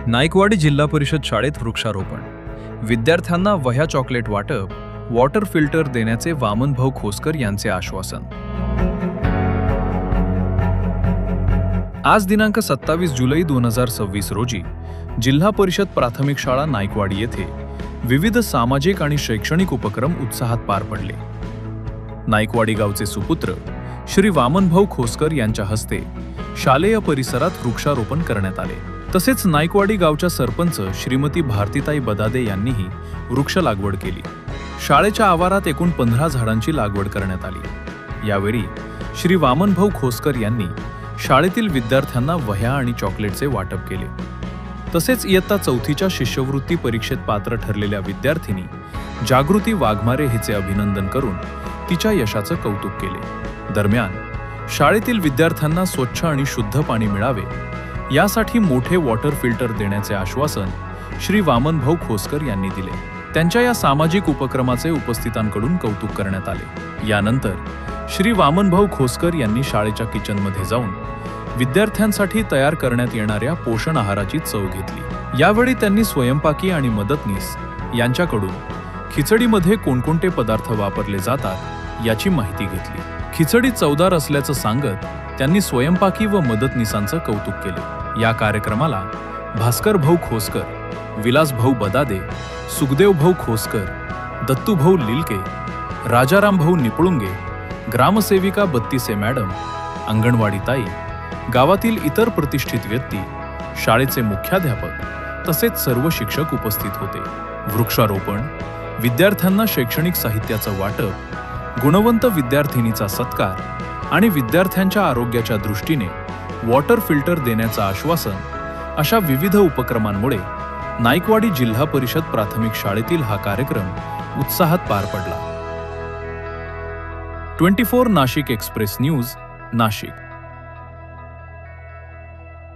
नाईकवाडी जिल्हा परिषद शाळेत वृक्षारोपण, विद्यार्थ्यांना वह्या चॉकलेट वाटप, वॉटर फिल्टर देण्याचे वामनभाऊ खोसकर यांचे आश्वासन। आज दिनांक 27 जुलै 2026 रोजी जिल्हा परिषद प्राथमिक शाळा नाईकवाडी येथे विविध सामाजिक आणि शैक्षणिक उपक्रम उत्साहात पार पडले। नाईकवाडी गावचे सुपुत्र श्री वामनभाऊ खोसकर यांच्या हस्ते शालेय परिसरात वृक्षारोपण करण्यात आले। तसेच नाईकवाडी गावच्या सरपंच श्रीमती भारतीताई बदादे यांनीही वृक्ष लागवड केली। शाळेच्या आवारात एकूण 15 झाडांची लागवड करण्यात आली। यावेळी श्री वामनभाऊ खोसकर यांनी शाळेतील विद्यार्थ्यांना वह्या आणि चॉकलेटचे वाटप केले। तसेच इयत्ता 4थीच्या शिष्यवृत्ती परीक्षेत पात्र ठरलेल्या विद्यार्थिनी जागृती वाघमारे हिचे अभिनंदन करून तिच्या यशाचं कौतुक केले। दरम्यान शाळेतील विद्यार्थ्यांना स्वच्छ आणि शुद्ध पाणी मिळावे यासाठी मोठे वॉटर फिल्टर देण्याचे आश्वासन श्री वामनभाऊ खोसकर यांनी दिले। त्यांच्या या सामाजिक उपक्रमाचे उपस्थितांकडून कौतुक करण्यात आले। यानंतर श्री वामनभाऊ खोसकर यांनी शाळेच्या किचनमध्ये जाऊन विद्यार्थ्यांसाठी तयार करण्यात येणाऱ्या पोषण आहाराची चव घेतली। यावेळी त्यांनी स्वयंपाकी आणि मदतनीस यांच्याकडून खिचडीमध्ये कोणकोणते पदार्थ वापरले जातात याची माहिती घेतली। खिचडी चवदार असल्याचं सांगत त्यांनी स्वयंपाकी व मदतनीसांचं कौतुक केले। या कार्यक्रमाला भास्कर भाऊ खोसकर, विलास भाऊ बदादे, सुखदेव भाऊ खोसकर, दत्तू भाऊ लिलके, राजाराम भाऊ निपळुंगे, ग्रामसेविका बत्तीसे मॅडम, अंगणवाडी ताई, गावातील इतर प्रतिष्ठित व्यक्ती, शाळेचे मुख्याध्यापक तसेच सर्व शिक्षक उपस्थित होते। वृक्षारोपण, विद्यार्थ्यांना शैक्षणिक साहित्याचं वाटप, गुणवंत विद्यार्थिनीचा सत्कार आणि विद्यार्थ्यांच्या आरोग्याच्या दृष्टीने वॉटर फिल्टर देण्याचं आश्वासन अशा विविध उपक्रमांमुळे नाईकवाडी जिल्हा परिषद प्राथमिक शाळेतील हा कार्यक्रम उत्साहात पार पडला। 24 नाशिक एक्सप्रेस न्यूज, नाशिक।